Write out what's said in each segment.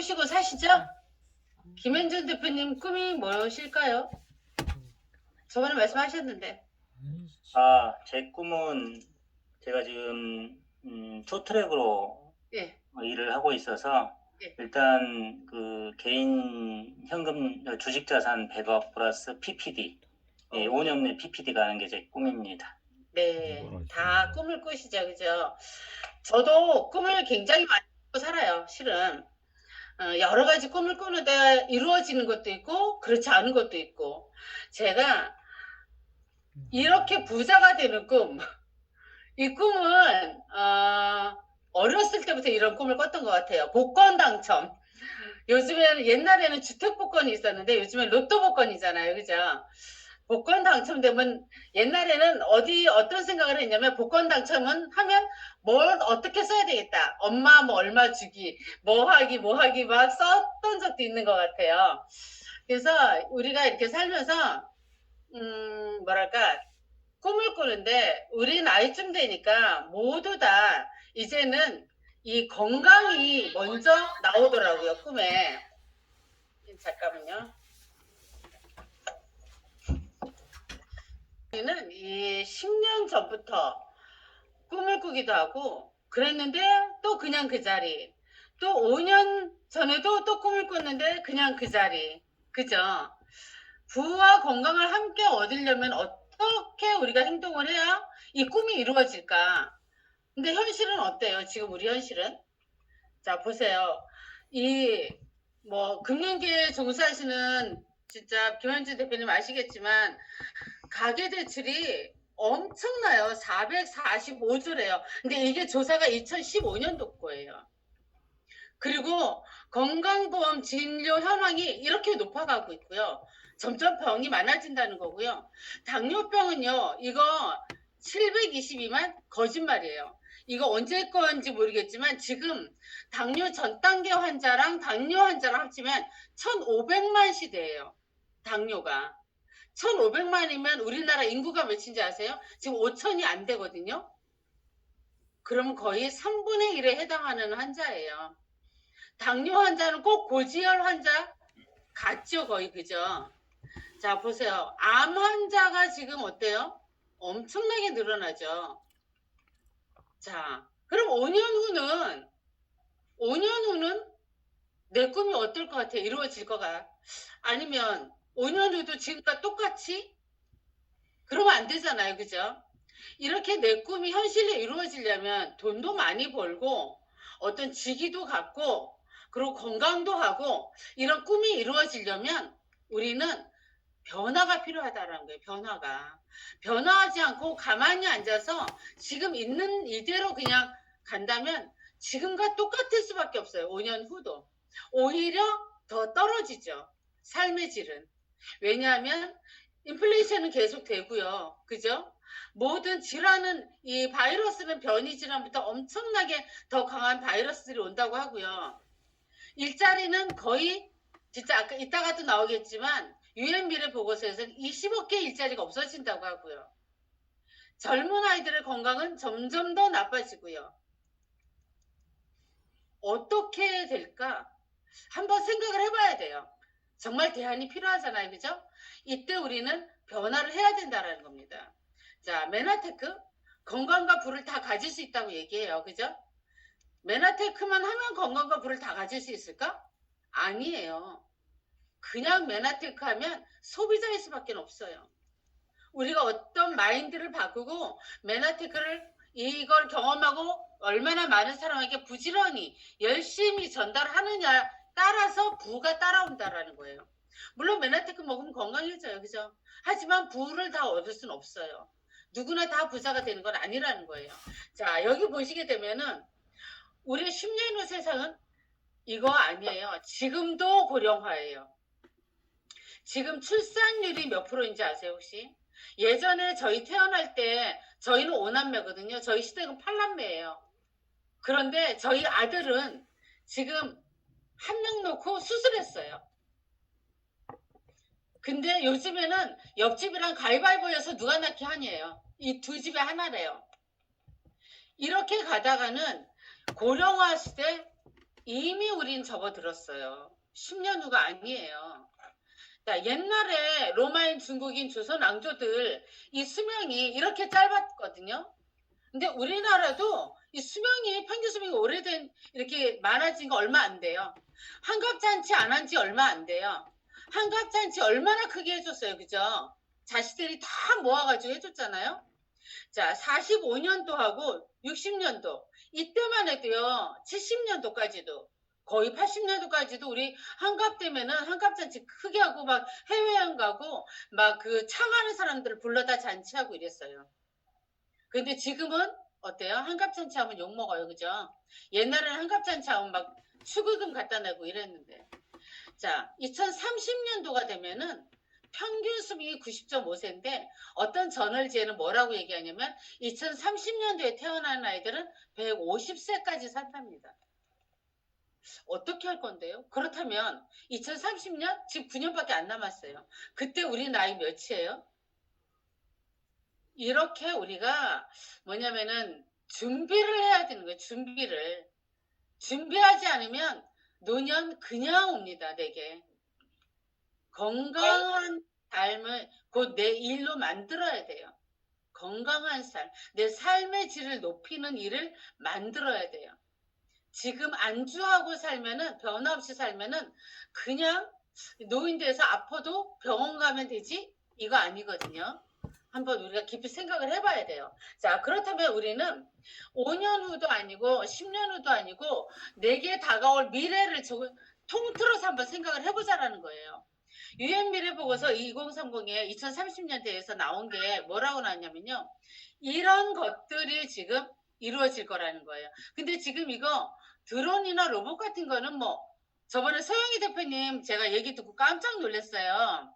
꾸시고 사시죠? 김현준 대표님 꿈이 무엇일까요? 저번에 말씀하셨는데. 제 꿈은 제가 지금 투트랙으로 예. 일을 하고 있어서 예. 일단 그 개인 현금 주식 자산 100억 플러스 PPD 5년 내 PPD 가는 게 제 꿈입니다. 네, 다 꿈을 꾸시죠, 그죠? 저도 꿈을 굉장히 많이 꾸고 살아요, 실은. 여러 가지 꿈을 꾸는데 이루어지는 것도 있고 그렇지 않은 것도 있고, 제가 이렇게 부자가 되는 꿈, 이 꿈은 어렸을 때부터 이런 꿈을 꿨던 것 같아요. 복권 당첨. 요즘에는, 옛날에는 주택 복권이 있었는데 요즘엔 로또 복권이잖아요, 그죠? 복권 당첨되면, 옛날에는 어떤 생각을 했냐면, 복권 당첨은 하면 뭘 어떻게 써야 되겠다, 엄마 뭐 얼마 주기, 뭐 하기 막 썼던 적도 있는 것 같아요. 그래서 우리가 이렇게 살면서 뭐랄까, 꿈을 꾸는데 우리 나이쯤 되니까 모두 다 이제는 이 건강이 먼저 나오더라고요, 꿈에. 잠깐만요. 우리는 이 10년 전부터 꿈을 꾸기도 하고 그랬는데, 또 그냥 그 자리, 또 5년 전에도 또 꿈을 꿨는데 그냥 그 자리. 그죠? 부와 건강을 함께 얻으려면 어떻게 우리가 행동을 해야 이 꿈이 이루어질까? 근데 현실은 어때요? 지금 우리 현실은? 자, 보세요. 금융계에 종사하시는 진짜 김현준 대표님 아시겠지만, 가계 대출이 엄청나요. 445조래요. 근데 이게 조사가 2015년도 거예요. 그리고 건강보험 진료 현황이 이렇게 높아가고 있고요. 점점 병이 많아진다는 거고요. 당뇨병은요, 이거 722만 거짓말이에요. 이거 언제 건지 모르겠지만 지금 당뇨 전 단계 환자랑 당뇨 환자랑 합치면 1,500만 시대예요. 당뇨가. 1,500만이면 우리나라 인구가 몇인지 아세요? 지금 5천이 안 되거든요. 그러면 거의 3분의 1에 해당하는 환자예요. 당뇨 환자는 꼭 고지혈 환자 같죠, 거의. 그죠? 자, 보세요. 암 환자가 지금 어때요? 엄청나게 늘어나죠. 자, 그럼 5년 후는 내 꿈이 어떨 것 같아요? 이루어질 거가? 아니면 5년 후도 지금과 똑같이? 그러면 안 되잖아요, 그죠? 이렇게 내 꿈이 현실에 이루어지려면 돈도 많이 벌고 어떤 직위도 갖고 그리고 건강도 하고, 이런 꿈이 이루어지려면 우리는 변화가 필요하다는 거예요. 변화하지 않고 가만히 앉아서 지금 있는 이대로 그냥 간다면 지금과 똑같을 수밖에 없어요. 5년 후도 오히려 더 떨어지죠, 삶의 질은. 왜냐하면 인플레이션은 계속 되고요, 그죠? 모든 질환은, 이 바이러스는 변이 질환부터 엄청나게 더 강한 바이러스들이 온다고 하고요. 일자리는 거의, 진짜 아까 이따가도 나오겠지만 유엔 미래 보고서에서는 20억 개 일자리가 없어진다고 하고요. 젊은 아이들의 건강은 점점 더 나빠지고요. 어떻게 될까? 한번 생각을 해봐야 돼요. 정말 대안이 필요하잖아요, 그죠? 이때 우리는 변화를 해야 된다는 겁니다. 자, 메나테크, 건강과 부를 다 가질 수 있다고 얘기해요, 그죠? 메나테크만 하면 건강과 부를 다 가질 수 있을까? 아니에요. 그냥 메나테크 하면 소비자일 수밖에 없어요. 우리가 어떤 마인드를 바꾸고 메나테크를, 이걸 경험하고 얼마나 많은 사람에게 부지런히 열심히 전달하느냐 따라서 부가 따라온다라는 거예요. 물론 메나테크 먹으면 건강해져요, 그죠? 하지만 부를 다 얻을 수는 없어요. 누구나 다 부자가 되는 건 아니라는 거예요. 자, 여기 보시게 되면은 우리 10년 후 세상은 이거 아니에요. 지금도 고령화예요. 지금 출산율이 몇 프로인지 아세요, 혹시? 예전에 저희 태어날 때 저희는 5남매거든요. 저희 시댁은 8남매예요. 그런데 저희 아들은 지금 한 명 놓고 수술했어요. 근데 요즘에는 옆집이랑 가위바위보여서 누가 낳기 하니에요. 이 두 집에 하나래요. 이렇게 가다가는 고령화 시대, 이미 우린 접어들었어요. 10년 후가 아니에요. 자, 옛날에 로마인, 중국인, 조선 왕조들 이 수명이 이렇게 짧았거든요. 근데 우리나라도 이 수명이 평균 수명이 오래된 이렇게 많아진 거 얼마 안 돼요. 환갑잔치 안 한 지 얼마 안 돼요. 환갑잔치 얼마나 크게 해줬어요, 그죠? 자식들이 다 모아가지고 해줬잖아요. 자, 45년도하고 60년도 이때만 해도요, 70년도까지도 거의 80년도까지도 우리 환갑 되면은 환갑잔치 크게 하고 막 해외여행 가고 막 그 창하는 사람들을 불러다 잔치하고 이랬어요. 근데 지금은 어때요? 한갑잔치 하면 욕먹어요. 그죠? 옛날에는 한갑잔치 하면 막 축의금 갖다 내고 이랬는데. 자, 2030년도가 되면은 평균 수명이 90.5세인데 어떤 저널지에는 뭐라고 얘기하냐면 2030년도에 태어난 아이들은 150세까지 산답니다. 어떻게 할 건데요? 그렇다면 2030년? 지금 9년밖에 안 남았어요. 그때 우리 나이 몇이에요? 이렇게 우리가 뭐냐면은 준비를 해야 되는 거예요. 준비를. 준비하지 않으면 노년 그냥 옵니다. 내게. 건강한 삶을 곧 내 일로 만들어야 돼요. 건강한 삶. 내 삶의 질을 높이는 일을 만들어야 돼요. 지금 안주하고 살면은 변화 없이 살면은 그냥 노인돼서 아파도 병원 가면 되지? 이거 아니거든요. 한번 우리가 깊이 생각을 해봐야 돼요. 자, 그렇다면 우리는 5년 후도 아니고 10년 후도 아니고 내게 다가올 미래를 통틀어서 한번 생각을 해보자라는 거예요. 유엔 미래 보고서 2030에 2030년대에서 나온 게 뭐라고 나왔냐면요. 이런 것들이 지금 이루어질 거라는 거예요. 근데 지금 이거 드론이나 로봇 같은 거는 뭐 저번에 소영희 대표님 제가 얘기 듣고 깜짝 놀랐어요.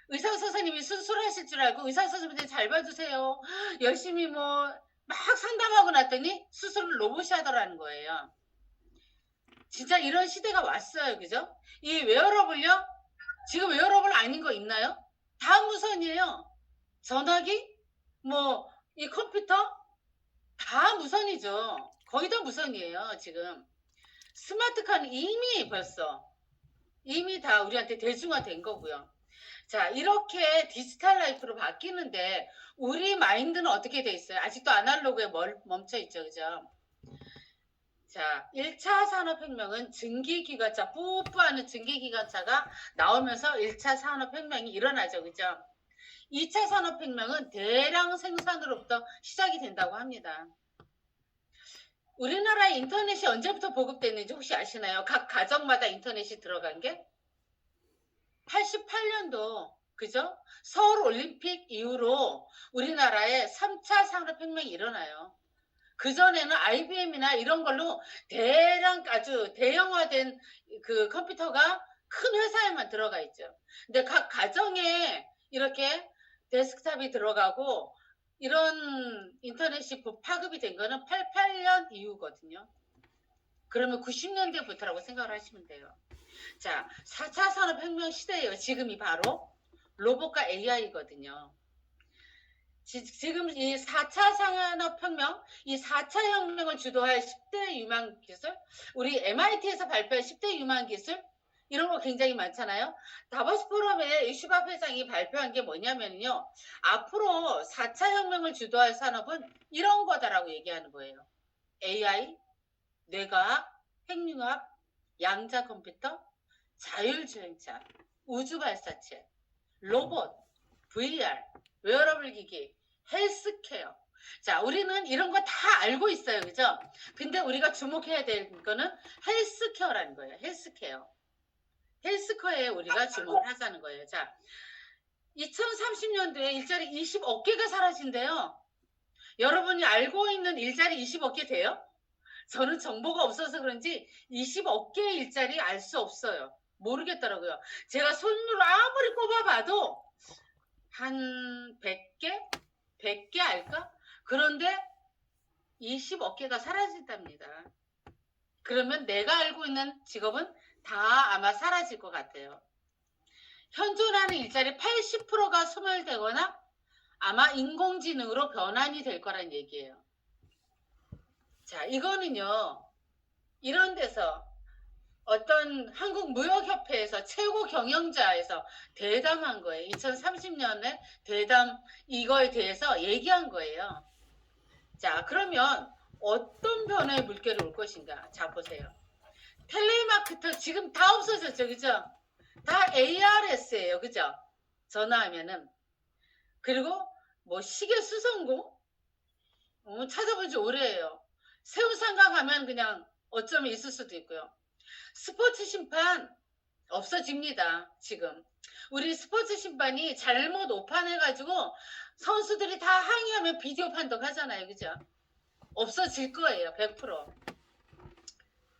의사 선생님이 수술하실 줄 알고 의사 선생님한테 잘 봐주세요. 열심히 뭐 막 상담하고 났더니 수술을 로봇이 하더라는 거예요. 진짜 이런 시대가 왔어요. 그죠? 이 웨어러블요? 지금 웨어러블 아닌 거 있나요? 다 무선이에요. 전화기? 뭐 이 컴퓨터? 다 무선이죠. 거의 다 무선이에요. 지금. 스마트카는 이미 다 우리한테 대중화된 거고요. 자, 이렇게 디지털 라이프로 바뀌는데 우리 마인드는 어떻게 돼 있어요? 아직도 아날로그에 멈춰 있죠. 그죠? 자, 1차 산업혁명은 증기기관차, 뿌뿌하는 증기기관차가 나오면서 1차 산업혁명이 일어나죠. 그죠? 2차 산업혁명은 대량 생산으로부터 시작이 된다고 합니다. 우리나라 인터넷이 언제부터 보급됐는지 혹시 아시나요? 각 가정마다 인터넷이 들어간 게? 88년도, 그죠? 서울 올림픽 이후로 우리나라에 3차 산업혁명이 일어나요. 그전에는 IBM이나 이런 걸로 대량 아주 대형화된 그 컴퓨터가 큰 회사에만 들어가 있죠. 근데 각 가정에 이렇게 데스크탑이 들어가고 이런 인터넷이 파급이 된 거는 88년 이후거든요. 그러면 90년대부터라고 생각을 하시면 돼요. 자, 4차 산업혁명 시대예요. 지금이 바로 로봇과 AI거든요. 지금 이 4차 산업혁명, 이 4차 혁명을 주도할 10대 유망 기술, 우리 MIT에서 발표한 10대 유망 기술, 이런 거 굉장히 많잖아요. 다보스 포럼에 슈밥 회장이 발표한 게 뭐냐면요. 앞으로 4차 혁명을 주도할 산업은 이런 거다라고 얘기하는 거예요. AI, 뇌과학, 핵융합, 양자 컴퓨터, 자율주행차, 우주발사체, 로봇, VR, 웨어러블 기기, 헬스케어. 자, 우리는 이런 거 다 알고 있어요. 그죠? 근데 우리가 주목해야 될 거는 헬스케어라는 거예요. 헬스케어. 헬스케어에 우리가 주목을 하자는 거예요. 자, 2030년도에 일자리 20억 개가 사라진대요. 여러분이 알고 있는 일자리 20억 개 돼요? 저는 정보가 없어서 그런지 20억 개의 일자리 알 수 없어요. 모르겠더라고요. 제가 손으로 아무리 꼽아봐도 한 100개? 100개 알까? 그런데 20억 개가 사라진답니다. 그러면 내가 알고 있는 직업은 다 아마 사라질 것 같아요. 현존하는 일자리 80%가 소멸되거나 아마 인공지능으로 변환이 될 거란 얘기예요. 자, 이거는요. 이런 데서 어떤 한국무역협회에서 최고 경영자에서 대담한 거예요. 2030년에 대담 이거에 대해서 얘기한 거예요. 자, 그러면 어떤 변화의 물결이 올 것인가? 자, 보세요. 텔레마케터 지금 다 없어졌죠, 그죠? 다 ARS예요, 그죠? 전화하면은. 그리고 뭐 시계 수송고 찾아본 지 오래예요. 새우상가 가면 그냥 어쩌면 있을 수도 있고요. 스포츠 심판 없어집니다. 지금 우리 스포츠 심판이 잘못 오판해가지고 선수들이 다 항의하면 비디오 판독하잖아요, 그죠? 없어질 거예요, 100%.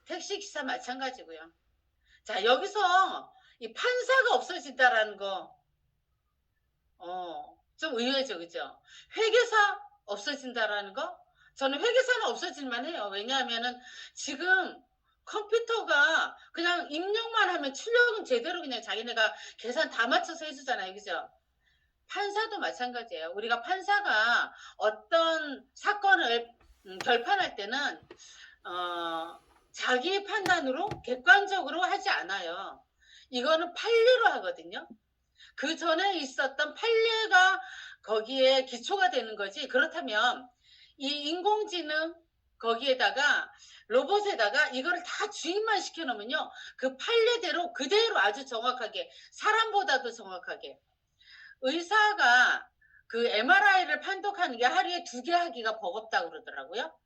택시기사 마찬가지고요. 자, 여기서 이 판사가 없어진다라는 거, 좀 의외죠, 그죠? 회계사 없어진다라는 거, 저는 회계사는 없어질만 해요. 왜냐하면은 지금 컴퓨터가 그냥 입력만 하면 출력은 제대로 그냥 자기네가 계산 다 맞춰서 해주잖아요, 그죠? 판사도 마찬가지예요. 우리가 판사가 어떤 사건을 결판할 때는 자기 판단으로 객관적으로 하지 않아요. 이거는 판례로 하거든요. 그 전에 있었던 판례가 거기에 기초가 되는 거지. 그렇다면 이 인공지능 거기에다가 로봇에다가 이거를 다 주입만 시켜놓으면요, 그 판례대로 그대로 아주 정확하게, 사람보다도 정확하게. 의사가 그 MRI를 판독하는 게 하루에 2개 하기가 버겁다고 그러더라고요.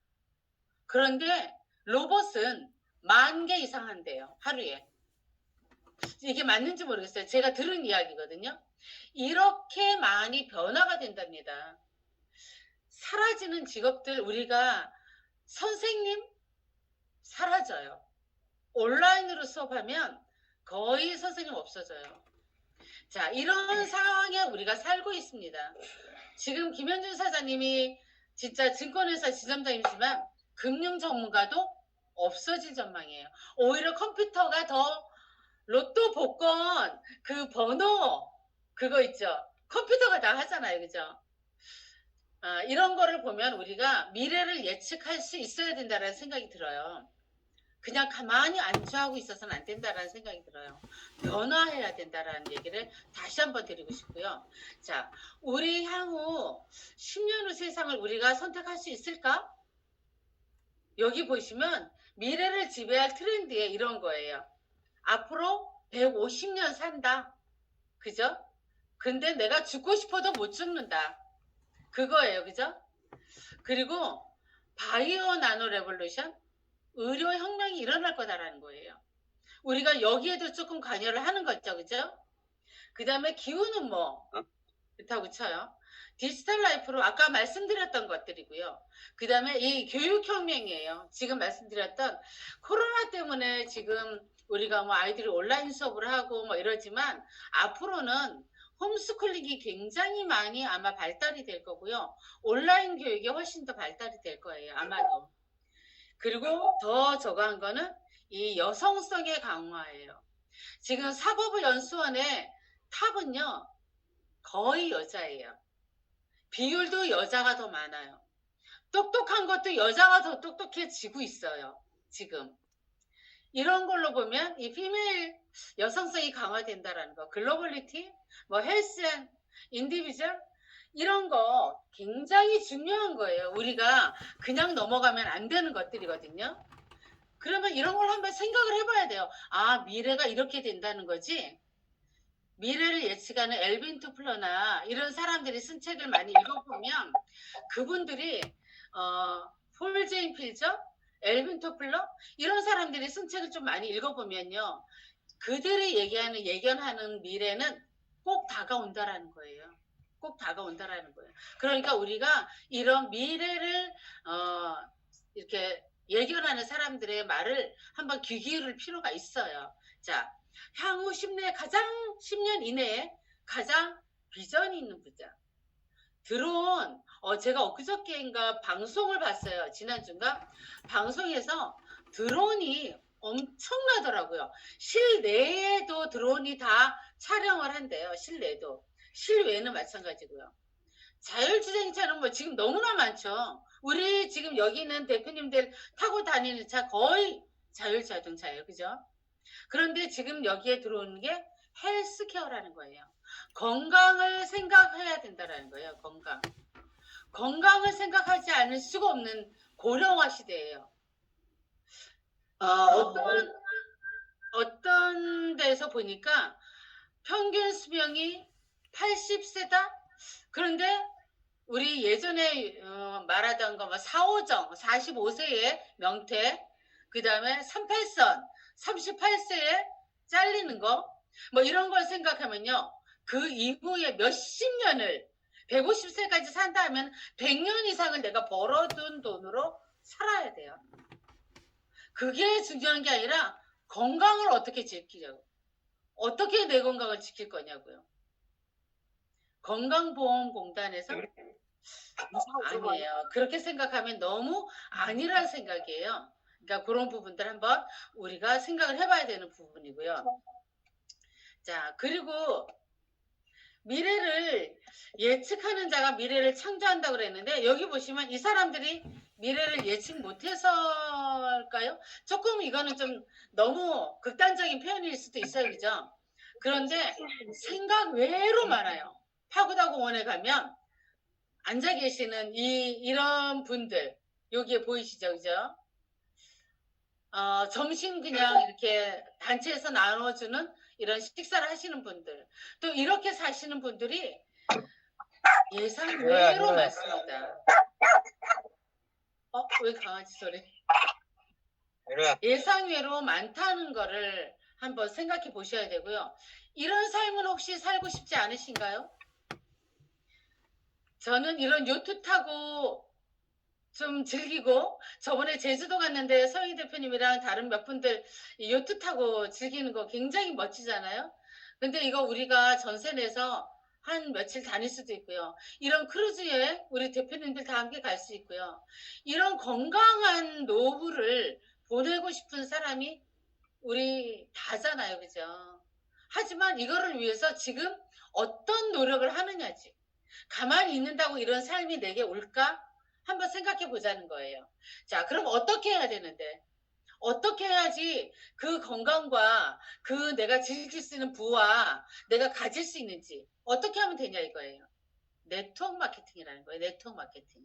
그런데 로봇은 10,000개 이상 한대요, 하루에. 이게 맞는지 모르겠어요. 제가 들은 이야기거든요. 이렇게 많이 변화가 된답니다. 사라지는 직업들, 우리가 선생님 사라져요. 온라인으로 수업하면 거의 선생님 없어져요. 자, 이런 상황에 우리가 살고 있습니다. 지금 김현준 사장님이 진짜 증권회사 지점장이지만 금융 전문가도 없어질 전망이에요. 오히려 컴퓨터가 더 로또 복권 그 번호 그거 있죠. 컴퓨터가 다 하잖아요, 그죠? 이런 거를 보면 우리가 미래를 예측할 수 있어야 된다는 생각이 들어요. 그냥 가만히 안주하고 있어서는 안 된다라는 생각이 들어요. 변화해야 된다라는 얘기를 다시 한번 드리고 싶고요. 자, 우리 향후 10년 후 세상을 우리가 선택할 수 있을까? 여기 보시면 미래를 지배할 트렌드에 이런 거예요. 앞으로 150년 산다. 그죠? 근데 내가 죽고 싶어도 못 죽는다. 그거예요. 그죠? 그리고 바이오 나노 레볼루션, 의료 혁명이 일어날 거다라는 거예요. 우리가 여기에도 조금 관여를 하는 거죠. 그죠? 그 다음에 기후는 뭐 그렇다고 쳐요. 디지털 라이프로 아까 말씀드렸던 것들이고요. 그 다음에 이 교육혁명이에요. 지금 말씀드렸던 코로나 때문에 지금 우리가 뭐 아이들이 온라인 수업을 하고 뭐 이러지만 앞으로는 홈스쿨링이 굉장히 많이 아마 발달이 될 거고요. 온라인 교육이 훨씬 더 발달이 될 거예요. 아마도. 그리고 더 저거 한 거는 이 여성성의 강화예요. 지금 사법연수원의 탑은요, 거의 여자예요. 비율도 여자가 더 많아요. 똑똑한 것도 여자가 더 똑똑해지고 있어요. 지금. 이런 걸로 보면 이 피메일 여성성이 강화된다라는 거. 글로벌리티, 뭐 헬스 앤 인디비주얼 이런 거 굉장히 중요한 거예요. 우리가 그냥 넘어가면 안 되는 것들이거든요. 그러면 이런 걸 한번 생각을 해봐야 돼요. 아, 미래가 이렇게 된다는 거지. 미래를 예측하는 엘빈 토플러나 이런 사람들이 쓴 책을 많이 읽어보면 그분들이 폴 제인 필저, 엘빈 토플러 이런 사람들이 쓴 책을 좀 많이 읽어보면요. 그들이 예견하는 미래는 꼭 다가온다라는 거예요. 꼭 다가온다라는 거예요. 그러니까 우리가 이런 미래를 이렇게 예견하는 사람들의 말을 한번 귀 기울일 필요가 있어요. 자, 향후 10년 이내에 가장 비전이 있는 분야. 드론, 제가 엊그저께인가 방송을 봤어요. 지난주인가? 방송에서 드론이 엄청나더라고요. 실내에도 드론이 다 촬영을 한대요. 실내도. 실외는 마찬가지고요. 자율주행차는 뭐 지금 너무나 많죠. 우리 지금 여기 있는 대표님들 타고 다니는 차 거의 자율자동차예요. 그죠? 그런데 지금 여기에 들어오는 게 헬스케어라는 거예요. 건강을 생각해야 된다라는 거예요. 건강을 생각하지 않을 수가 없는 고령화 시대예요. 어떤 데서 보니까 평균 수명이 80세다? 그런데 우리 예전에 말하던 거 4호정 45세에 명퇴, 그 다음에 38선 38세에 잘리는 거, 뭐 이런 걸 생각하면요, 그 이후에 몇십 년을 150세까지 산다 하면 100년 이상을 내가 벌어둔 돈으로 살아야 돼요. 그게 중요한 게 아니라 건강을 어떻게 지키려고, 어떻게 내 건강을 지킬 거냐고요. 건강보험공단에서 아니에요. 그렇게 생각하면 너무 아니란 생각이에요. 그러니까 그런 부분들 한번 우리가 생각을 해봐야 되는 부분이고요. 자, 그리고 미래를 예측하는 자가 미래를 창조한다고 그랬는데, 여기 보시면 이 사람들이 미래를 예측 못해서일까요? 조금 이거는 좀 너무 극단적인 표현일 수도 있어요. 그죠? 그런데 생각 외로 많아요. 파고다 공원에 가면 앉아 계시는 이런 분들, 여기에 보이시죠? 그죠? 점심 그냥 이렇게 단체에서 나눠주는 이런 식사를 하시는 분들, 또 이렇게 사시는 분들이 예상 외로 많습니다. 왜 강아지 소리? 예상 외로 많다는 거를 한번 생각해 보셔야 되고요. 이런 삶은 혹시 살고 싶지 않으신가요? 저는 이런 요트 타고 좀 즐기고, 저번에 제주도 갔는데 서희 대표님이랑 다른 몇 분들 요트 타고 즐기는 거 굉장히 멋지잖아요. 근데 이거 우리가 전세 내서 한 며칠 다닐 수도 있고요. 이런 크루즈 여행 우리 대표님들 다 함께 갈 수 있고요. 이런 건강한 노후를 보내고 싶은 사람이 우리 다잖아요. 그죠? 하지만 이거를 위해서 지금 어떤 노력을 하느냐지. 가만히 있는다고 이런 삶이 내게 올까? 한번 생각해 보자는 거예요. 자, 그럼 어떻게 해야 되는데? 어떻게 해야지 그 건강과 그 내가 즐길 수 있는 부와 내가 가질 수 있는지 어떻게 하면 되냐 이거예요. 네트워크 마케팅이라는 거예요. 네트워크 마케팅.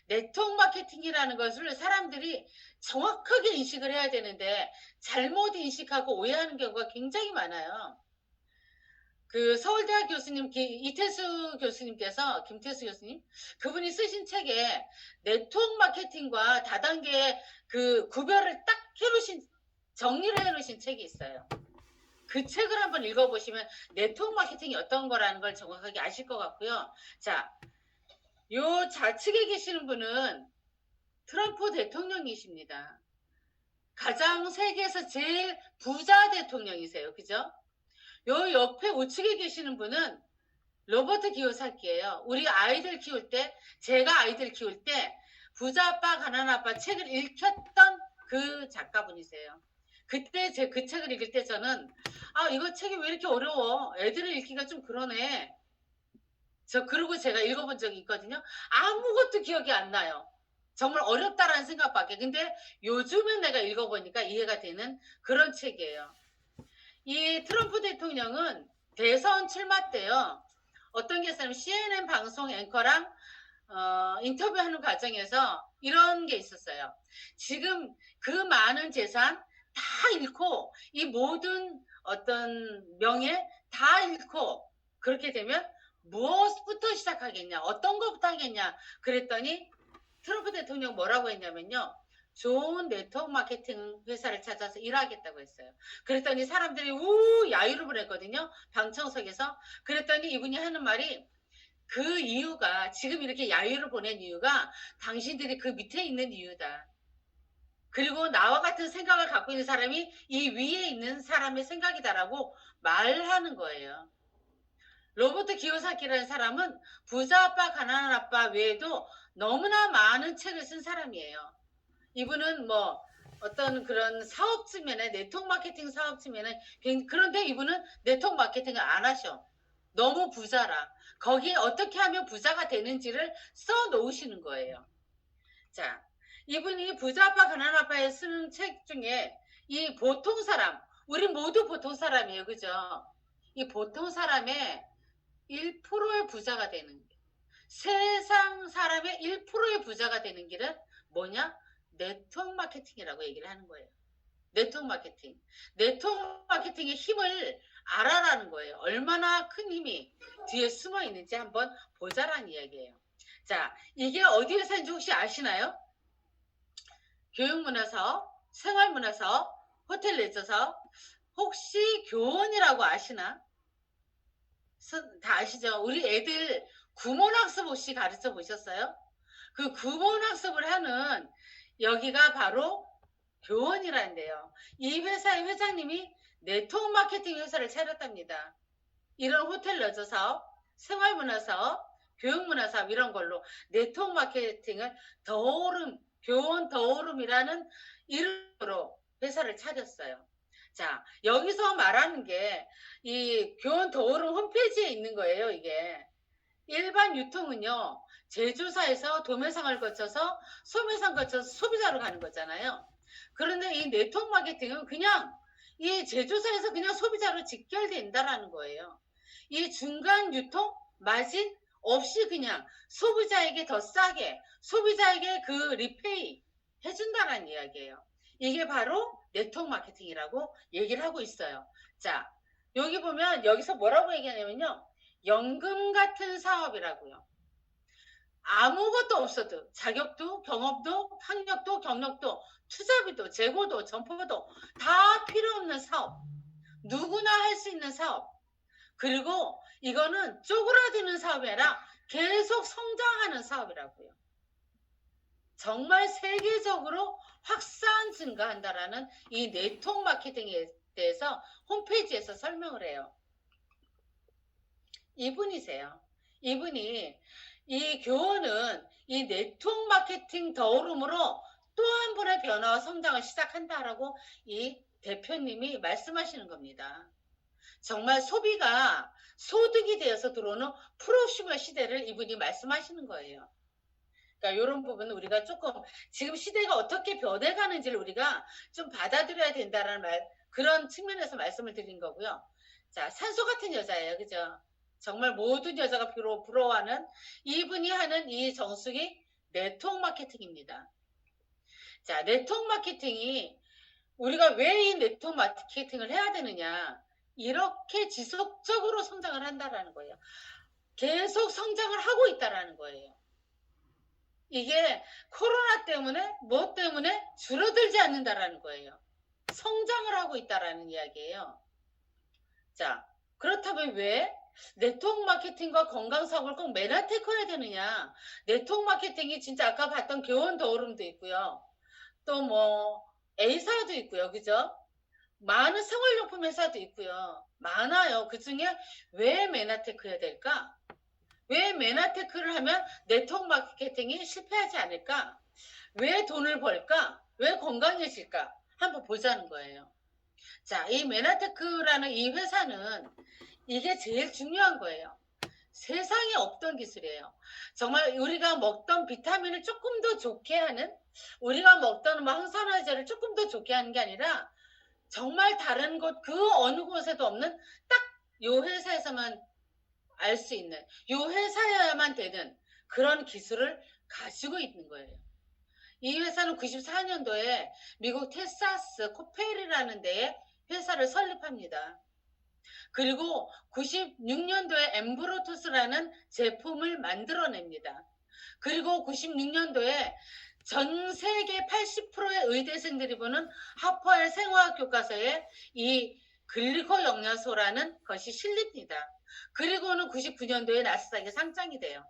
네트워크 마케팅이라는 것을 사람들이 정확하게 인식을 해야 되는데 잘못 인식하고 오해하는 경우가 굉장히 많아요. 그 서울대학 교수님 이태수 교수님께서, 김태수 교수님, 그분이 쓰신 책에 네트워크 마케팅과 다단계 그 구별을 딱 해놓으신, 정리를 해놓으신 책이 있어요. 그 책을 한번 읽어보시면 네트워크 마케팅이 어떤 거라는 걸 정확하게 아실 것 같고요. 자, 요 좌측에 계시는 분은 트럼프 대통령이십니다. 가장 세계에서 제일 부자 대통령이세요. 그죠? 요 옆에 우측에 계시는 분은 로버트 기요사키예요. 우리 아이들 키울 때, 제가 아이들 키울 때 부자 아빠 가난한 아빠 책을 읽혔던 그 작가분이세요. 그때 그 책을 읽을 때 저는 이거 책이 왜 이렇게 어려워? 애들을 읽기가 좀 그러네. 그러고 제가 읽어본 적이 있거든요. 아무것도 기억이 안 나요. 정말 어렵다라는 생각밖에. 근데 요즘에 내가 읽어보니까 이해가 되는 그런 책이에요. 이 트럼프 대통령은 대선 출마 때요, 어떤 게 있었냐면 CNN 방송 앵커랑 인터뷰하는 과정에서 이런 게 있었어요. 지금 그 많은 재산 다 잃고 이 모든 어떤 명예 다 잃고 그렇게 되면 무엇부터 시작하겠냐, 어떤 것부터 하겠냐 그랬더니 트럼프 대통령 뭐라고 했냐면요, 좋은 네트워크 마케팅 회사를 찾아서 일하겠다고 했어요. 그랬더니 사람들이 야유를 보냈거든요. 방청석에서. 그랬더니 이분이 하는 말이, 그 이유가, 지금 이렇게 야유를 보낸 이유가 당신들이 그 밑에 있는 이유다. 그리고 나와 같은 생각을 갖고 있는 사람이 이 위에 있는 사람의 생각이다라고 말하는 거예요. 로버트 기요사키라는 사람은 부자 아빠 가난한 아빠 외에도 너무나 많은 책을 쓴 사람이에요. 이분은 뭐 어떤 그런 사업 측면에, 네트워크 마케팅 사업 측면에, 그런데 이분은 네트워크 마케팅을 안 하셔. 너무 부자라. 거기에 어떻게 하면 부자가 되는지를 써 놓으시는 거예요. 자, 이분이 부자 아빠 가난 아빠에 쓰는 책 중에 이 보통 사람, 우리 모두 보통 사람이에요, 그죠? 이 보통 사람의 1%의 부자가 되는 길, 세상 사람의 1%의 부자가 되는 길은 뭐냐? 네트워크 마케팅이라고 얘기를 하는 거예요. 네트워크 마케팅. 네트워크 마케팅의 힘을 알아라는 거예요. 얼마나 큰 힘이 뒤에 숨어 있는지 한번 보자라는 이야기예요. 자, 이게 어디 회사인지 혹시 아시나요? 교육문화사업, 생활문화사업, 호텔 레저 사업, 혹시 교원이라고 아시나? 다 아시죠? 우리 애들 구몬학습 혹시 가르쳐 보셨어요? 그 구몬학습을 하는 여기가 바로 교원이란데요. 이 회사의 회장님이 네트워크 마케팅 회사를 차렸답니다. 이런 호텔 레저 사업, 생활문화 사업, 교육문화 사업 이런 걸로 네트워크 마케팅을 더오름, 교원 더오름이라는 이름으로 회사를 차렸어요. 자, 여기서 말하는 게 이 교원 더오름 홈페이지에 있는 거예요, 이게. 일반 유통은요, 제조사에서 도매상을 거쳐서 소매상 거쳐서 소비자로 가는 거잖아요. 그런데 이 네트워크 마케팅은 그냥 이 제조사에서 그냥 소비자로 직결된다라는 거예요. 이 중간 유통 마진 없이 그냥 소비자에게 더 싸게 소비자에게 그 리페이 해준다는 이야기예요. 이게 바로 네트워크 마케팅이라고 얘기를 하고 있어요. 자, 여기 보면 여기서 뭐라고 얘기하냐면요. 연금 같은 사업이라고요. 아무것도 없어도 자격도 경험도 학력도 경력도 투자비도 재고도 점포도 다 필요 없는 사업. 누구나 할 수 있는 사업. 그리고 이거는 쪼그라드는 사업이 아니라 계속 성장하는 사업이라고요. 정말 세계적으로 확산 증가한다라는 이 네트워크 마케팅에 대해서 홈페이지에서 설명을 해요. 이분이세요. 이분이 이 교원은 이 네트워크 마케팅 더오름으로 또 한 번의 변화와 성장을 시작한다라고 이 대표님이 말씀하시는 겁니다. 정말 소비가 소득이 되어서 들어오는 프로슈머 시대를 이분이 말씀하시는 거예요. 그러니까 이런 부분은 우리가 조금 지금 시대가 어떻게 변해가는지를 우리가 좀 받아들여야 된다는 그런 측면에서 말씀을 드린 거고요. 자, 산소 같은 여자예요. 그죠? 정말 모든 여자가 부러워하는 이분이 하는 이 정수기 네트워크 마케팅입니다. 자, 네트워크 마케팅이 우리가 왜 이 네트워크 마케팅을 해야 되느냐? 이렇게 지속적으로 성장을 한다라는 거예요. 계속 성장을 하고 있다라는 거예요. 이게 코로나 때문에 뭐 때문에 줄어들지 않는다라는 거예요. 성장을 하고 있다라는 이야기예요. 자, 그렇다면 왜 네트워크 마케팅과 건강 사업을 꼭 메나테크 해야 되느냐? 네트워크 마케팅이 진짜 아까 봤던 교원 더오름도 있고요. 또 뭐 A사도 있고요. 그죠? 많은 생활용품 회사도 있고요. 많아요. 그 중에 왜 메나테크 해야 될까? 왜 메나테크를 하면 네트워크 마케팅이 실패하지 않을까? 왜 돈을 벌까? 왜 건강해질까? 한번 보자는 거예요. 자, 이 메나테크라는 이 회사는 이게 제일 중요한 거예요. 세상에 없던 기술이에요. 정말 우리가 먹던 비타민을 조금 더 좋게 하는, 우리가 먹던 항산화제를 조금 더 좋게 하는 게 아니라 정말 다른 곳, 그 어느 곳에도 없는 딱 요 회사에서만 알 수 있는, 요 회사여야만 되는 그런 기술을 가지고 있는 거예요. 이 회사는 94년도에 미국 텍사스 코페일이라는 데에 회사를 설립합니다. 그리고 96년도에 엠브로토스라는 제품을 만들어냅니다. 그리고 96년도에 전 세계 80%의 의대생들이 보는 하퍼의 생화학 교과서에 이 글리코 영양소라는 것이 실립니다. 그리고는 99년도에 나스닥에 상장이 돼요.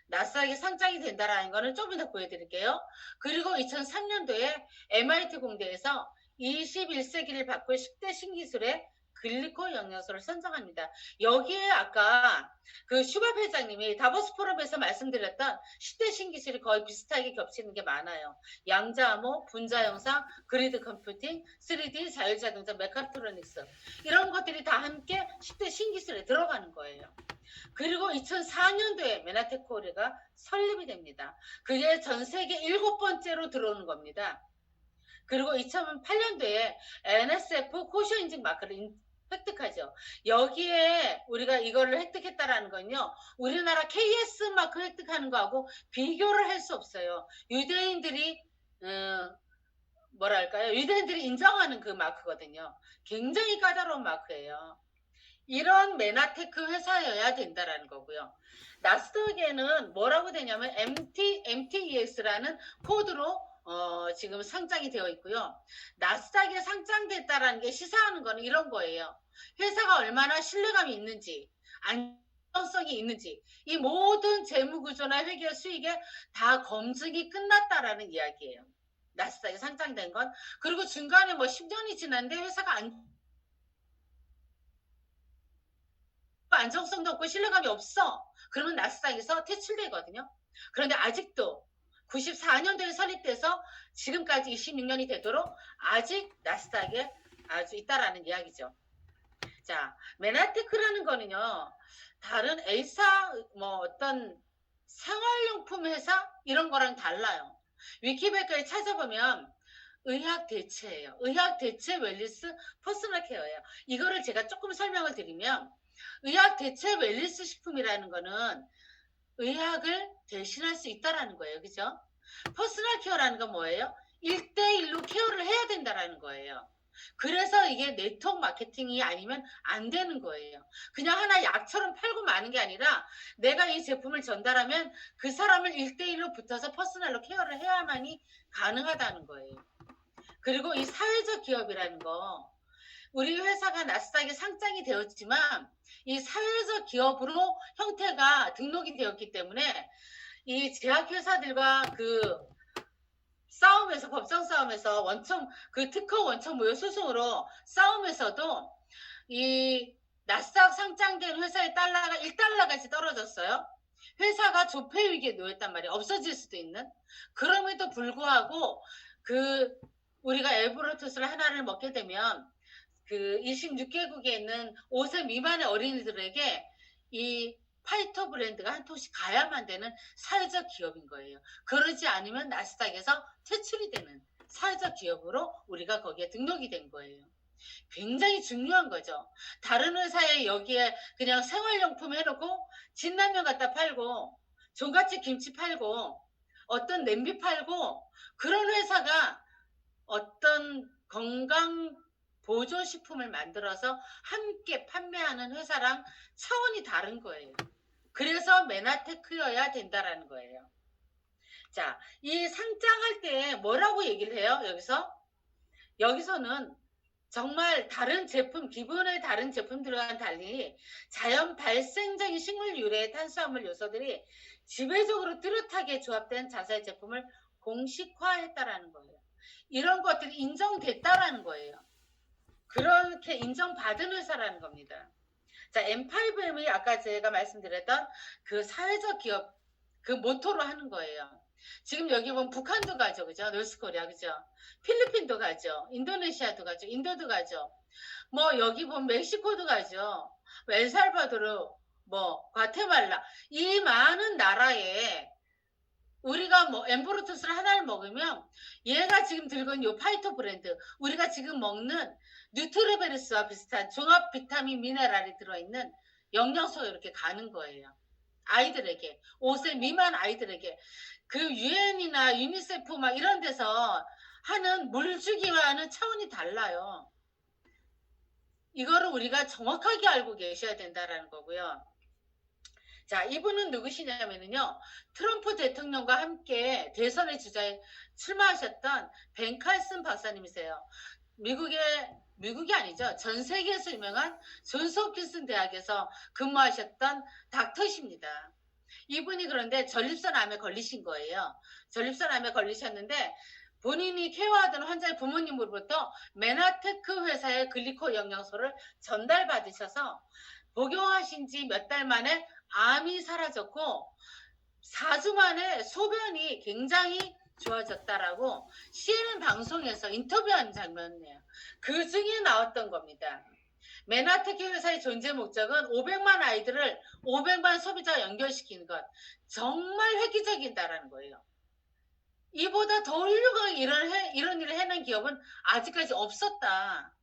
나스닥에 상장이 된다라는 거는 좀 이따 보여드릴게요. 그리고 2003년도에 MIT 공대에서 21세기를 바꿀 10대 신기술의 글리코 영양소를 선정합니다. 여기에 아까 그 슈밥 회장님이 다보스 포럼에서 말씀드렸던 10대 신기술이 거의 비슷하게 겹치는 게 많아요. 양자암호, 분자영상, 그리드 컴퓨팅, 3D, 자율자동차, 메카트로닉스 이런 것들이 다 함께 10대 신기술에 들어가는 거예요. 그리고 2004년도에 메나테크오리가 설립이 됩니다. 그게 전 세계 7번째로 들어오는 겁니다. 그리고 2008년도에 NSF 코쇼 인증 마크를 획득하죠. 여기에 우리가 이거를 획득했다라는 건요, 우리나라 KS 마크 획득하는 거하고 비교를 할 수 없어요. 유대인들이 뭐랄까요? 유대인들이 인정하는 그 마크거든요. 굉장히 까다로운 마크예요. 이런 메나테크 회사여야 된다라는 거고요. 나스닥에는 뭐라고 되냐면 MTEX라는 코드로 지금 상장이 되어 있고요. 나스닥에 상장됐다라는 게 시사하는 거는 이런 거예요. 회사가 얼마나 신뢰감이 있는지, 안정성이 있는지, 이 모든 재무구조나 회계 수익에 다 검증이 끝났다라는 이야기예요. 나스닥에 상장된 건. 그리고 중간에 뭐 10년이 지났는데 회사가 안정성도 없고 신뢰감이 없어. 그러면 나스닥에서 퇴출되거든요. 그런데 아직도 94년도에 설립돼서 지금까지 26년이 되도록 아직 나스닥에 아주 있다라는 이야기죠. 자, 메나테크라는 거는요, 다른 A사, 뭐 어떤 생활용품 회사 이런 거랑 달라요. 위키백과에 찾아보면 의학 대체예요. 의학 대체 웰리스 퍼스널 케어예요. 이거를 제가 조금 설명을 드리면, 의학 대체 웰리스 식품이라는 거는 의학을 대신할 수 있다라는 거예요. 그죠? 퍼스널 케어라는 건 뭐예요? 1대1로 케어를 해야 된다라는 거예요. 그래서 이게 네트워크 마케팅이 아니면 안 되는 거예요. 그냥 하나 약처럼 팔고 마는 게 아니라 내가 이 제품을 전달하면 그 사람을 1대1로 붙어서 퍼스널로 케어를 해야만이 가능하다는 거예요. 그리고 이 사회적 기업이라는 거, 우리 회사가 나스닥에 상장이 되었지만 이 사회적 기업으로 형태가 등록이 되었기 때문에 이 제약회사들과 그 싸움에서, 법정 싸움에서 원청, 그 특허 원청 무효 소송으로 싸움에서도 이 나스닥 상장된 회사의 달러가 1달러까지 떨어졌어요. 회사가 조폐 위기에 놓였단 말이에요. 없어질 수도 있는. 그럼에도 불구하고 그 우리가 에브로토스를 하나를 먹게 되면 그 26개국에 있는 5세 미만의 어린이들에게 이 파이터 브랜드가 한 통씩 가야만 되는 사회적 기업인 거예요. 그러지 않으면 나스닥에서 퇴출이 되는 사회적 기업으로 우리가 거기에 등록이 된 거예요. 굉장히 중요한 거죠. 다른 회사에 여기에 그냥 생활용품 해놓고 진라면 갖다 팔고 종갓집 김치 팔고 어떤 냄비 팔고 그런 회사가 어떤 건강 보조식품을 만들어서 함께 판매하는 회사랑 차원이 다른 거예요. 그래서 메나테크여야 된다라는 거예요. 자, 이 상장할 때 뭐라고 얘기를 해요? 여기서는 정말 다른 제품, 기존의 다른 제품들과는 달리 자연 발생적인 식물 유래의 탄수화물 요소들이 지배적으로 뚜렷하게 조합된 자사의 제품을 공식화했다라는 거예요. 이런 것들이 인정됐다라는 거예요. 그렇게 인정받은 회사라는 겁니다. 자, M5M이 아까 제가 말씀드렸던 그 사회적 기업, 그 모토로 하는 거예요. 지금 여기 보면 북한도 가죠. 그죠? 노스코리아, 그죠? 필리핀도 가죠. 인도네시아도 가죠. 인도도 가죠. 뭐, 여기 보면 멕시코도 가죠. 뭐 엘살바도르, 뭐, 과테말라. 이 많은 나라에 우리가 뭐 엠보르토스를 하나를 먹으면 얘가 지금 들고 있는 요 파이터 브랜드, 우리가 지금 먹는 뉴트리베르스와 비슷한 종합 비타민 미네랄이 들어있는 영양소가 이렇게 가는 거예요. 아이들에게, 5세 미만 아이들에게. 그 유엔이나 유니세프 막 이런 데서 하는 물 주기와는 차원이 달라요. 이거를 우리가 정확하게 알고 계셔야 된다라는 거고요. 자, 이분은 누구시냐면요, 트럼프 대통령과 함께 대선의 주자에 출마하셨던 벤 칼슨 박사님이세요. 미국이 아니죠. 전 세계에서 유명한 존스 홉킨스 대학에서 근무하셨던 닥터십니다. 이분이 그런데 전립선 암에 걸리신 거예요. 전립선 암에 걸리셨는데 본인이 케어하던 환자의 부모님으로부터 메나테크 회사의 글리코 영양소를 전달받으셔서 복용하신 지 몇 달 만에 암이 사라졌고 4주 만에 소변이 굉장히 좋아졌다라고 CNN 방송에서 인터뷰한 장면이에요. 그 중에 나왔던 겁니다. 메나테크 회사의 존재 목적은 500만 아이들을 500만 소비자와 연결시키는 것. 정말 획기적이다라는 거예요. 이보다 더 훌륭하게 이런 일을 해낸 기업은 아직까지 없었다.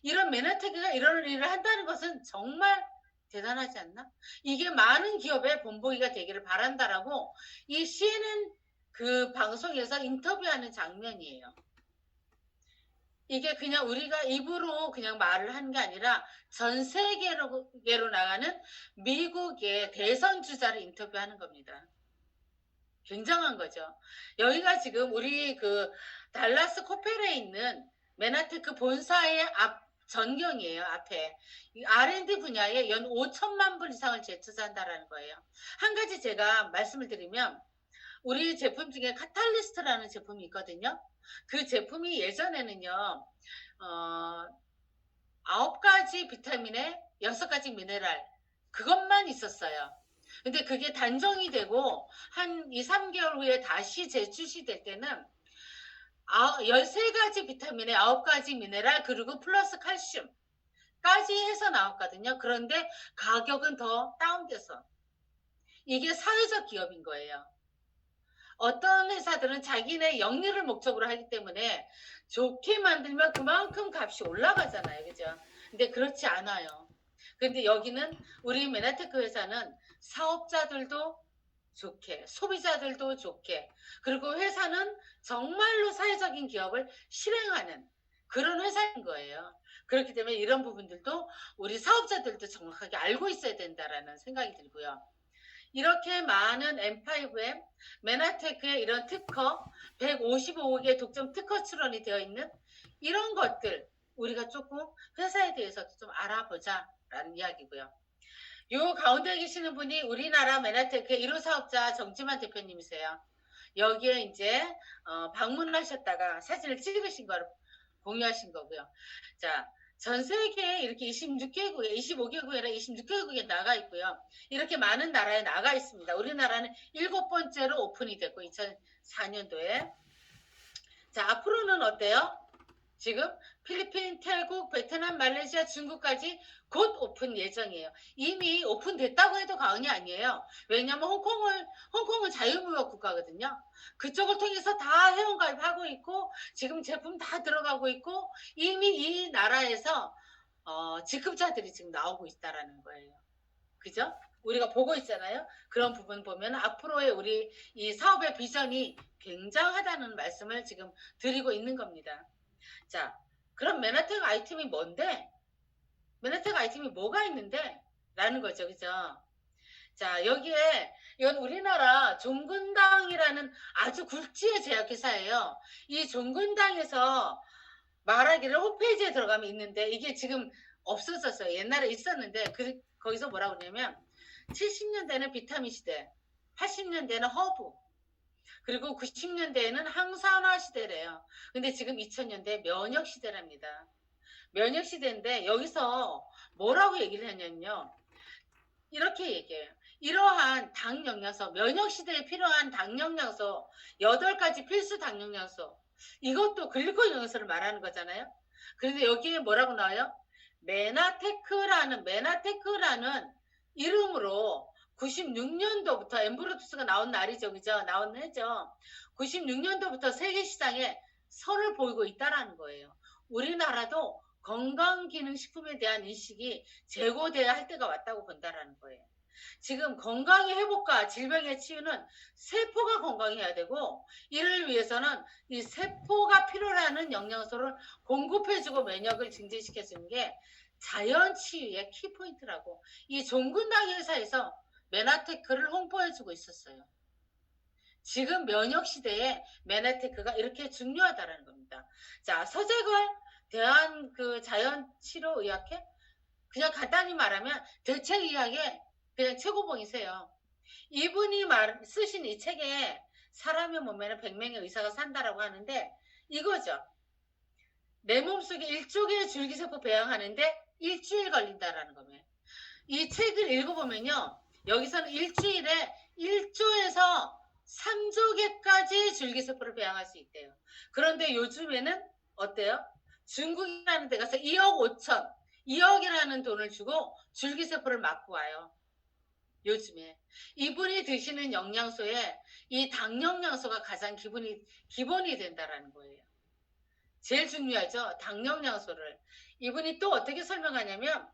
이런 메나테크가 이런 일을 한다는 것은 정말 대단하지 않나? 이게 많은 기업의 본보기가 되기를 바란다라고 이 CNN 그 방송에서 인터뷰하는 장면이에요. 이게 그냥 우리가 입으로 그냥 말을 하는 게 아니라 전 세계로 나가는 미국의 대선 주자를 인터뷰하는 겁니다. 굉장한 거죠. 여기가 지금 우리 그 달라스 코펠에 있는 메나테크 본사의 앞 전경이에요. 앞에 이 R&D 분야에 연 5천만 불 이상을 재투자한다라는 거예요. 한 가지 제가 말씀을 드리면 우리 제품 중에 카탈리스트라는 제품이 있거든요. 그 제품이 예전에는요. 9가지 비타민에 6가지 미네랄 그것만 있었어요. 근데 그게 단종이 되고 한 2, 3개월 후에 다시 재출시될 때는 13가지 비타민에 9가지 미네랄 그리고 플러스 칼슘까지 해서 나왔거든요. 그런데 가격은 더 다운돼서 이게 사회적 기업인 거예요. 어떤 회사들은 자기네 영리를 목적으로 하기 때문에 좋게 만들면 그만큼 값이 올라가잖아요. 그죠? 근데 그렇지 않아요. 근데 여기는 우리 메나테크 회사는 사업자들도 좋게, 소비자들도 좋게, 그리고 회사는 정말로 사회적인 기업을 실행하는 그런 회사인 거예요. 그렇기 때문에 이런 부분들도 우리 사업자들도 정확하게 알고 있어야 된다라는 생각이 들고요. 이렇게 많은 M5M, 메나테크의 이런 특허, 155개 독점 특허 출원이 되어 있는 이런 것들 우리가 조금 회사에 대해서 좀 알아보자라는 이야기고요. 요 가운데 계시는 분이 우리나라 메나테크의 1호 사업자 정지만 대표님이세요. 여기에 이제 방문하셨다가 사진을 찍으신 걸 공유하신 거고요. 자, 전 세계에 이렇게 26개국에, 25개국이나 26개국에 나가 있고요. 이렇게 많은 나라에 나가 있습니다. 우리나라는 7번째로 오픈이 됐고, 2004년도에. 자, 앞으로는 어때요? 지금 필리핀, 태국, 베트남, 말레이시아, 중국까지 곧 오픈 예정이에요. 이미 오픈됐다고 해도 과언이 아니에요. 왜냐하면 홍콩은 자유무역 국가거든요. 그쪽을 통해서 다 회원가입하고 있고 지금 제품 다 들어가고 있고 이미 이 나라에서 직급자들이 지금 나오고 있다라는 거예요. 그죠? 우리가 보고 있잖아요. 그런 부분 보면 앞으로의 우리 이 사업의 비전이 굉장하다는 말씀을 지금 드리고 있는 겁니다. 자, 그럼 메나텍 아이템이 뭔데? 메나텍 아이템이 뭐가 있는데? 라는 거죠. 그죠? 자, 여기에 이건 우리나라 종근당이라는 아주 굴지의 제약회사예요. 이 종근당에서 말하기를 홈페이지에 들어가면 있는데 이게 지금 없어졌어요. 옛날에 있었는데 거기서 뭐라고 그러냐면 70년대는 비타민 시대, 80년대는 허브, 그리고 90년대에는 항산화 시대래요. 근데 지금 2000년대 면역 시대랍니다. 면역 시대인데 여기서 뭐라고 얘기를 했냐면요. 이렇게 얘기해요. 이러한 당 영양소, 면역 시대에 필요한 당 영양소, 8가지 필수 당 영양소, 이것도 글리코 영양소를 말하는 거잖아요. 그런데 여기에 뭐라고 나와요? 메나테크라는 이름으로 96년도부터 엠브로투스가 나온 날이죠. 그죠? 나온 해죠. 96년도부터 세계 시장에 선을 보이고 있다라는 거예요. 우리나라도 건강기능식품에 대한 인식이 제고돼야 할 때가 왔다고 본다라는 거예요. 지금 건강의 회복과 질병의 치유는 세포가 건강해야 되고 이를 위해서는 이 세포가 필요로 하는 영양소를 공급해주고 면역을 증진시켜주는 게 자연 치유의 키포인트라고 이 종근당 회사에서 메나테크를 홍보해주고 있었어요. 지금 면역 시대에 메나테크가 이렇게 중요하다는 겁니다. 자, 서재걸 대한 그 자연치료의학회 그냥 간단히 말하면 대체의학의 그냥 최고봉이세요. 이분이 쓰신 이 책에 사람의 몸에는 100명의 의사가 산다라고 하는데 이거죠. 내 몸속에 1조 개의 줄기세포 배양하는데 일주일 걸린다라는 거예요. 이 책을 읽어보면요. 여기서는 일주일에 1조에서 3조 개까지 줄기세포를 배양할 수 있대요. 그런데 요즘에는 어때요? 중국이라는 데 가서 2억 5천, 2억이라는 돈을 주고 줄기세포를 맞고 와요. 요즘에 이분이 드시는 영양소에 이 당 영양소가 가장 기본이 된다라는 거예요. 제일 중요하죠. 당 영양소를. 이분이 또 어떻게 설명하냐면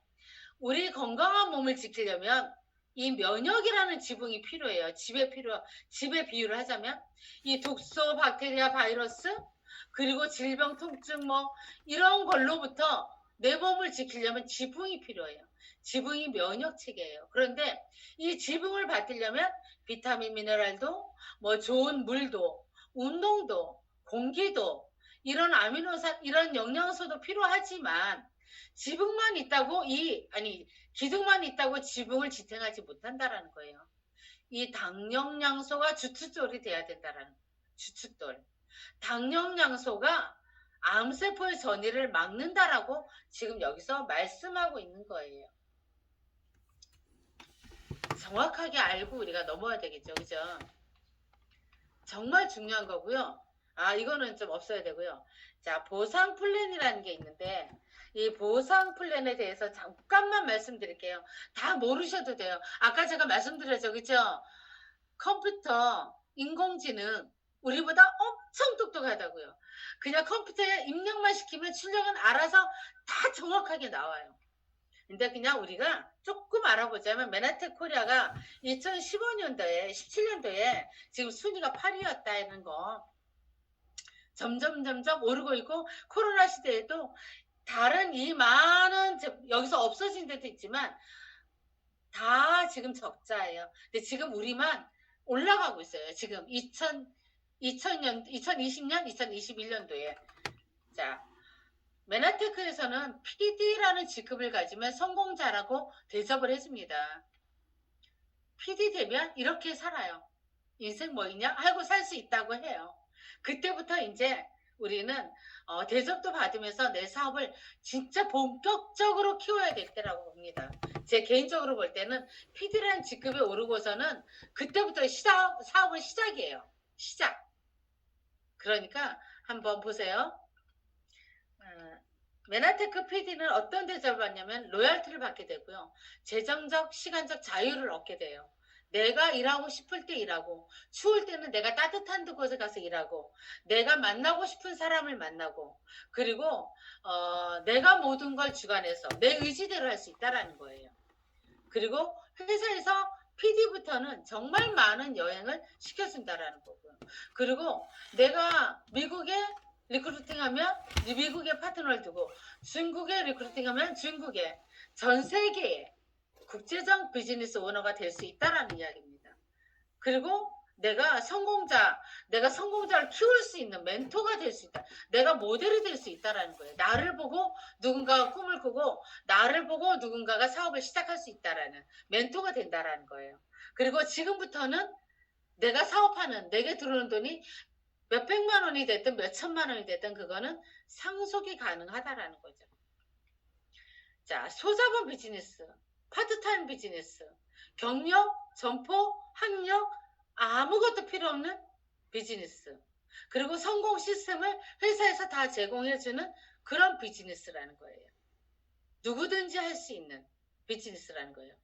우리 건강한 몸을 지키려면 이 면역이라는 지붕이 필요해요. 집에 비유를 하자면 이 독소, 박테리아, 바이러스 그리고 질병, 통증 뭐 이런 걸로부터 내 몸을 지키려면 지붕이 필요해요. 지붕이 면역 체계예요. 그런데 이 지붕을 받으려면 비타민, 미네랄도 뭐 좋은 물도 운동도 공기도 이런 아미노산 이런 영양소도 필요하지만 지붕만 있다고 기둥만 있다고 지붕을 지탱하지 못한다라는 거예요. 이 당영양소가 주춧돌이 돼야 된다라는 주춧돌. 당영양소가 암세포의 전이를 막는다라고 지금 여기서 말씀하고 있는 거예요. 정확하게 알고 우리가 넘어야 되겠죠. 그죠? 정말 중요한 거고요. 이거는 좀 없어야 되고요. 자, 보상 플랜이라는 게 있는데 이 보상 플랜에 대해서 잠깐만 말씀드릴게요. 다 모르셔도 돼요. 아까 제가 말씀드렸죠. 그죠? 컴퓨터, 인공지능 우리보다 엄청 똑똑하다고요. 그냥 컴퓨터에 입력만 시키면 출력은 알아서 다 정확하게 나와요. 근데 그냥 우리가 조금 알아보자면 메나텍 코리아가 2015년도에 17년도에 지금 순위가 8위였다는 거 점점 오르고 있고 코로나 시대에도 다른 이 많은 여기서 없어진 데도 있지만 다 지금 적자예요. 근데 지금 우리만 올라가고 있어요. 지금 2020년, 2021년도에 자 메나테크에서는 PD라는 직급을 가지면 성공자라고 대접을 해줍니다. PD 되면 이렇게 살아요. 인생 뭐 있냐? 하고 살 수 있다고 해요. 그때부터 이제 우리는 대접도 받으면서 내 사업을 진짜 본격적으로 키워야 될 때라고 봅니다. 제 개인적으로 볼 때는 PD라는 직급에 오르고서는 그때부터 사업은 시작이에요. 시작. 그러니까 한번 보세요. 메나테크 PD는 어떤 대접을 받냐면 로열티를 받게 되고요. 재정적, 시간적 자유를 얻게 돼요. 내가 일하고 싶을 때 일하고 추울 때는 내가 따뜻한 곳에 가서 일하고 내가 만나고 싶은 사람을 만나고 그리고 내가 모든 걸 주관해서 내 의지대로 할 수 있다는 거예요. 그리고 회사에서 PD부터는 정말 많은 여행을 시켜준다라는 거고요. 그리고 내가 미국에 리크루팅하면 미국에 파트너를 두고 중국에 리크루팅하면 중국에 전 세계에 국제적 비즈니스 오너가 될 수 있다라는 이야기입니다. 그리고 내가 성공자를 키울 수 있는 멘토가 될 수 있다. 내가 모델이 될 수 있다라는 거예요. 나를 보고 누군가가 꿈을 꾸고 나를 보고 누군가가 사업을 시작할 수 있다라는 멘토가 된다라는 거예요. 그리고 지금부터는 내가 사업하는 내게 들어오는 돈이 몇백만 원이 됐든 몇천만 원이 됐든 그거는 상속이 가능하다라는 거죠. 자, 소자본 비즈니스, 파트타임 비즈니스, 경력, 점포, 학력 아무것도 필요 없는 비즈니스. 그리고 성공 시스템을 회사에서 다 제공해주는 그런 비즈니스라는 거예요. 누구든지 할 수 있는 비즈니스라는 거예요.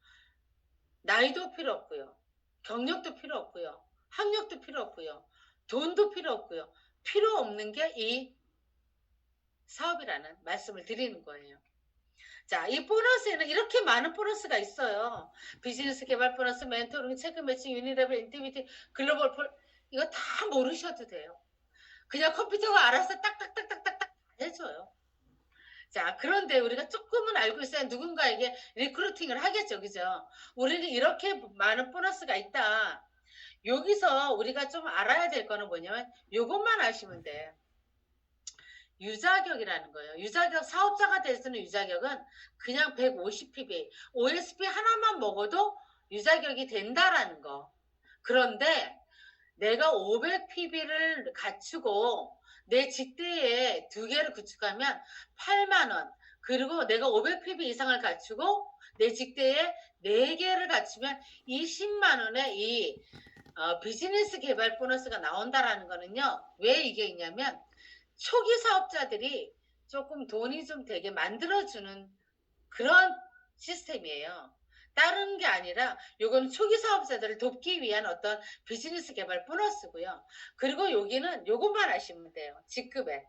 나이도 필요 없고요. 경력도 필요 없고요. 학력도 필요 없고요. 돈도 필요 없고요. 필요 없는 게 이 사업이라는 말씀을 드리는 거예요. 자, 이 보너스에는 이렇게 많은 보너스가 있어요. 비즈니스 개발 보너스, 멘토링, 체크 매칭, 유니레벨, 인티비티, 글로벌 이거 다 모르셔도 돼요. 그냥 컴퓨터가 알아서 딱딱딱딱딱딱 해줘요. 자, 그런데 우리가 조금은 알고 있어야 누군가에게 리크루팅을 하겠죠. 그죠? 우리는 이렇게 많은 보너스가 있다. 여기서 우리가 좀 알아야 될 거는 뭐냐면 이것만 아시면 돼. 유자격이라는 거예요. 유자격, 사업자가 될 수 있는 유자격은 그냥 150pb, OSP 하나만 먹어도 유자격이 된다라는 거. 그런데 내가 500pb를 갖추고 내 직대에 2개를 구축하면 8만 원. 그리고 내가 500pb 이상을 갖추고 내 직대에 4개를 갖추면 20만 원의 이 비즈니스 개발 보너스가 나온다라는 거는요. 왜 이게 있냐면 초기 사업자들이 조금 돈이 좀 되게 만들어주는 그런 시스템이에요. 다른 게 아니라 요거는 초기 사업자들을 돕기 위한 어떤 비즈니스 개발 보너스고요. 그리고 여기는 요것만 아시면 돼요. 직급에.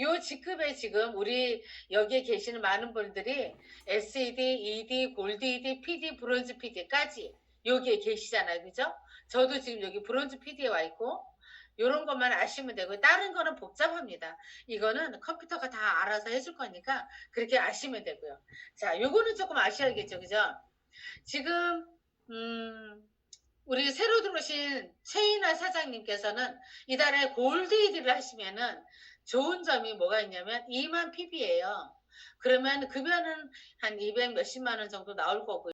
요 직급에 지금 우리 여기에 계시는 많은 분들이 SED, ED, 골드 ED, PD, 브론즈 PD까지 여기에 계시잖아요. 그죠? 저도 지금 여기 브론즈 PD에 와 있고 요런 것만 아시면 되고 다른 거는 복잡합니다. 이거는 컴퓨터가 다 알아서 해줄 거니까 그렇게 아시면 되고요. 자, 요거는 조금 아셔야겠죠. 그죠? 지금 우리 새로 들어오신 최인아 사장님께서는 이달에 골드 ED를 하시면은 좋은 점이 뭐가 있냐면 2만 PB예요. 그러면 급여는 한 200 몇십만 원 정도 나올 거고요.